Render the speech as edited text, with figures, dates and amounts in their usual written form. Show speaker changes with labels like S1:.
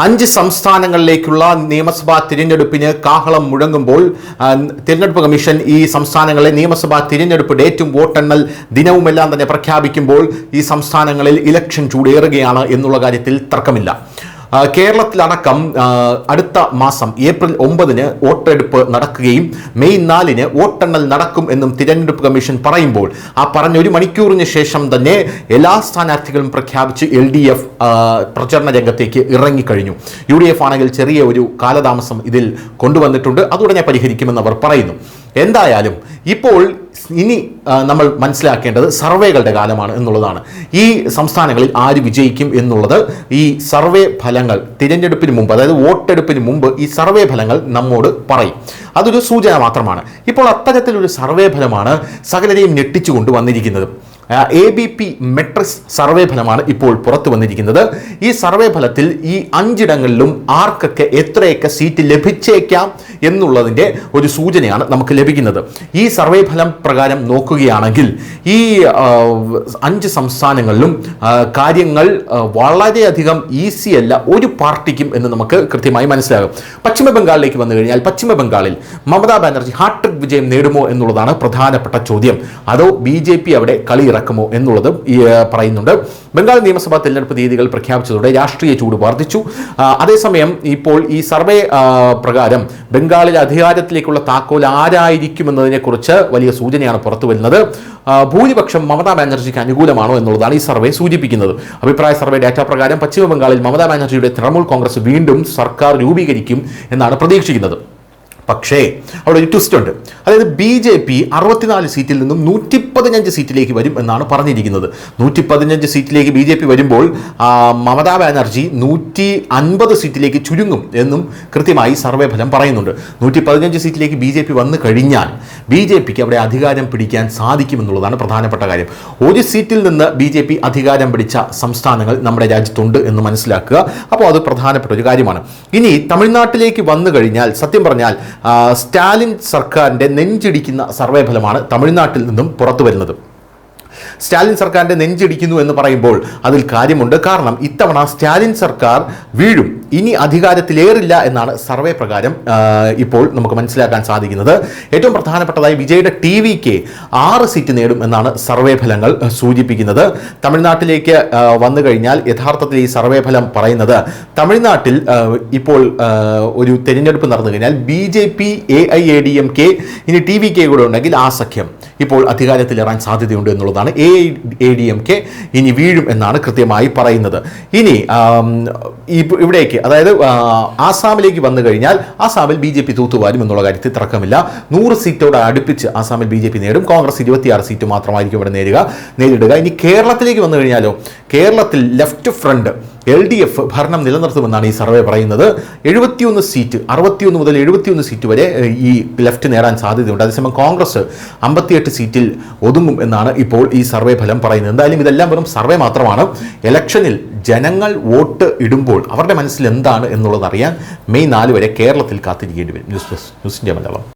S1: 5 സംസ്ഥാനങ്ങളിലേക്കുള്ള നിയമസഭാ തിരഞ്ഞെടുപ്പിന് കാഹളം മുഴങ്ങുമ്പോൾ തിരഞ്ഞെടുപ്പ് കമ്മീഷൻ ഈ സംസ്ഥാനങ്ങളിലെ നിയമസഭാ തിരഞ്ഞെടുപ്പ് ഡേറ്റും വോട്ടെണ്ണൽ ദിനവുമെല്ലാം തന്നെ പ്രഖ്യാപിക്കുമ്പോൾ ഈ സംസ്ഥാനങ്ങളിൽ ഇലക്ഷൻ ചൂടേറുകയാണ് എന്നുള്ള കാര്യത്തിൽ തർക്കമില്ല. കേരളത്തിലടക്കം അടുത്ത മാസം ഏപ്രിൽ 9 വോട്ടെടുപ്പ് നടക്കുകയും മെയ് 4 വോട്ടെണ്ണൽ നടക്കും എന്നും തിരഞ്ഞെടുപ്പ് കമ്മീഷൻ പറയുമ്പോൾ ആ പറഞ്ഞ 1 മണിക്കൂറിന് ശേഷം തന്നെ എല്ലാ സ്ഥാനാർത്ഥികളും പ്രഖ്യാപിച്ച് LDF പ്രചരണ രംഗത്തേക്ക് ഇറങ്ങിക്കഴിഞ്ഞു. UDF ആണെങ്കിൽ ചെറിയ ഒരു കാലതാമസം ഇതിൽ കൊണ്ടുവന്നിട്ടുണ്ട്. അതുടനെ പരിഹരിക്കുമെന്ന് അവർ പറയുന്നു. എന്തായാലും ഇപ്പോൾ ഇനി നമ്മൾ മനസ്സിലാക്കേണ്ടത് സർവേകളുടെ കാലമാണ് എന്നുള്ളതാണ്. ഈ സംസ്ഥാനങ്ങളിൽ ആര് വിജയിക്കും എന്നുള്ളത് ഈ സർവേ ഫലങ്ങൾ തിരഞ്ഞെടുപ്പിന് മുമ്പ്, അതായത് വോട്ടെടുപ്പിന് മുമ്പ് ഈ സർവേ ഫലങ്ങൾ നമ്മോട് പറയും. അതൊരു സൂചന മാത്രമാണ്. ഇപ്പോൾ അത്തരത്തിലൊരു സർവേ ഫലമാണ് സകലരെയും ഞെട്ടിച്ചുകൊണ്ട് വന്നിരിക്കുന്നത്. ABP മെട്രിക്സ് സർവേ ഫലമാണ് ഇപ്പോൾ പുറത്തു വന്നിരിക്കുന്നത്. ഈ സർവേ ഫലത്തിൽ ഈ 5 ഇടങ്ങളിലും ആർക്കൊക്കെ എത്രയൊക്കെ സീറ്റ് ലഭിച്ചേക്കാം എന്നുള്ളതിൻ്റെ ഒരു സൂചനയാണ് നമുക്ക് ലഭിക്കുന്നത്. ഈ സർവേ ഫലം പ്രകാരം നോക്കുകയാണെങ്കിൽ ഈ 5 സംസ്ഥാനങ്ങളിലും കാര്യങ്ങൾ വളരെയധികം ഈസി അല്ല ഒരു പാർട്ടിക്കും എന്ന് നമുക്ക് കൃത്യമായി മനസ്സിലാകും. പശ്ചിമ ബംഗാളിലേക്ക് വന്നു കഴിഞ്ഞാൽ പശ്ചിമ ബംഗാളിൽ മമതാ ബാനർജി ഹാട്രിക് വിജയം നേടുമോ എന്നുള്ളതാണ് പ്രധാനപ്പെട്ട ചോദ്യം. അതോ BJP അവിടെ കളി ഇറക്കുമോ എന്നുള്ളത് പറയുന്നുണ്ട്. ബംഗാൾ നിയമസഭാ തെരഞ്ഞെടുപ്പ് തീയതികൾ പ്രഖ്യാപിച്ചതോടെ രാഷ്ട്രീയ ചൂട് വർദ്ധിച്ചു. അതേസമയം ഇപ്പോൾ ഈ സർവേ പ്രകാരം ബംഗാളിൽ അധികാരത്തിലേക്കുള്ള താക്കോൽ ആരായിരിക്കുമെന്നതിനെക്കുറിച്ച് വലിയ സൂചനയാണ് പുറത്തു വരുന്നത്. ഭൂരിപക്ഷം മമതാ ബാനർജിക്ക് അനുകൂലമാണോ എന്നുള്ളതാണ് ഈ സർവേ സൂചിപ്പിക്കുന്നത്. അഭിപ്രായ സർവേ ഡാറ്റ പ്രകാരം പശ്ചിമ ബംഗാളിൽ മമതാ ബാനർജിയുടെ തൃണമൂൽ കോൺഗ്രസ് വീണ്ടും സർക്കാർ രൂപീകരിക്കും എന്നാണ് പ്രതീക്ഷിക്കുന്നത്. പക്ഷേ അവിടെ ഒരു ട്വിസ്റ്റ് ഉണ്ട്. അതായത് BJP 64 സീറ്റിൽ നിന്നും 115 സീറ്റിലേക്ക് വരും എന്നാണ് പറഞ്ഞിരിക്കുന്നത്. 115 സീറ്റിലേക്ക് BJP വരുമ്പോൾ മമതാ ബാനർജി 150 സീറ്റിലേക്ക് ചുരുങ്ങും എന്നും കൃത്യമായി സർവേ ഫലം പറയുന്നുണ്ട്. 115 സീറ്റിലേക്ക് BJP വന്നു കഴിഞ്ഞാൽ BJPക്ക് അവിടെ അധികാരം പിടിക്കാൻ സാധിക്കുമെന്നുള്ളതാണ് പ്രധാനപ്പെട്ട കാര്യം. ഒരു സീറ്റിൽ നിന്ന് BJP അധികാരം പിടിച്ച സംസ്ഥാനങ്ങൾ നമ്മുടെ രാജ്യത്തുണ്ട് എന്ന് മനസ്സിലാക്കുക. അപ്പോൾ അത് പ്രധാനപ്പെട്ട ഒരു കാര്യമാണ്. ഇനി തമിഴ്നാട്ടിലേക്ക് വന്നു കഴിഞ്ഞാൽ സത്യം പറഞ്ഞാൽ സ്റ്റാലിൻ സർക്കാരിൻ്റെ നെഞ്ചിടിക്കുന്ന സർവേ ഫലമാണ് തമിഴ്നാട്ടിൽ നിന്നും പുറത്തു വരുന്നത്. സ്റ്റാലിൻ സർക്കാരിൻ്റെ നെഞ്ചിടിക്കുന്നു എന്ന് പറയുമ്പോൾ അതിൽ കാര്യമുണ്ട്. കാരണം ഇത്തവണ സ്റ്റാലിൻ സർക്കാർ വീഴും, ഇനി അധികാരത്തിലേറില്ല എന്നാണ് സർവേ പ്രകാരം ഇപ്പോൾ നമുക്ക് മനസ്സിലാക്കാൻ സാധിക്കുന്നത്. ഏറ്റവും പ്രധാനപ്പെട്ടതായി വിജയുടെ TVK 6 സീറ്റ് നേടും എന്നാണ് സർവേ ഫലങ്ങൾ സൂചിപ്പിക്കുന്നത്. തമിഴ്നാട്ടിലേക്ക് വന്നു കഴിഞ്ഞാൽ യഥാർത്ഥത്തിൽ ഈ സർവേ ഫലം പറയുന്നത് തമിഴ്നാട്ടിൽ ഇപ്പോൾ ഒരു തെരഞ്ഞെടുപ്പ് നടന്നു കഴിഞ്ഞാൽ BJP AIADMK ഇനി TVK കൂടെ ഉണ്ടെങ്കിൽ ആ സഖ്യം ഇപ്പോൾ അധികാരത്തിലേറാൻ സാധ്യതയുണ്ട് എന്നുള്ളതാണ്. AIADMK ഇനി വീഴും എന്നാണ് കൃത്യമായി പറയുന്നത്. ഇനി ഇവിടേക്ക് അതായത് ആസാമിലേക്ക് വന്നു കഴിഞ്ഞാൽ ആസാമിൽ BJP തൂത്തുവാരും എന്നുള്ള കാര്യത്തിൽ തർക്കമില്ല. 100 സീറ്റോട് അടുപ്പിച്ച് ആസാമിൽ BJP നേടും. കോൺഗ്രസ് 26 സീറ്റ് മാത്രമായിരിക്കും ഇവിടെ നേരിടുക. ഇനി കേരളത്തിലേക്ക് വന്നു കഴിഞ്ഞാലോ കേരളത്തിൽ ലെഫ്റ്റ് ഫ്രണ്ട് LDF ഭരണം നിലനിർത്തുമെന്നാണ് ഈ സർവേ പറയുന്നത്. 71 സീറ്റ് 61 മുതൽ 71 സീറ്റ് വരെ ഈ ലെഫ്റ്റ് നേടാൻ സാധ്യതയുണ്ട്. അതേസമയം കോൺഗ്രസ് 58 സീറ്റിൽ ഒതുങ്ങും എന്നാണ് ഇപ്പോൾ ഈ സർവേ ഫലം പറയുന്നത്. എന്തായാലും ഇതെല്ലാം വെറും സർവേ മാത്രമാണ്. ഇലക്ഷനിൽ ജനങ്ങൾ വോട്ട് ഇടുമ്പോൾ അവരുടെ മനസ്സിൽ എന്താണ് എന്നുള്ളത് അറിയാൻ മെയ് 4 വരെ കേരളത്തിൽ കാത്തിരിക്കേണ്ടി വരും. News India Malayalam.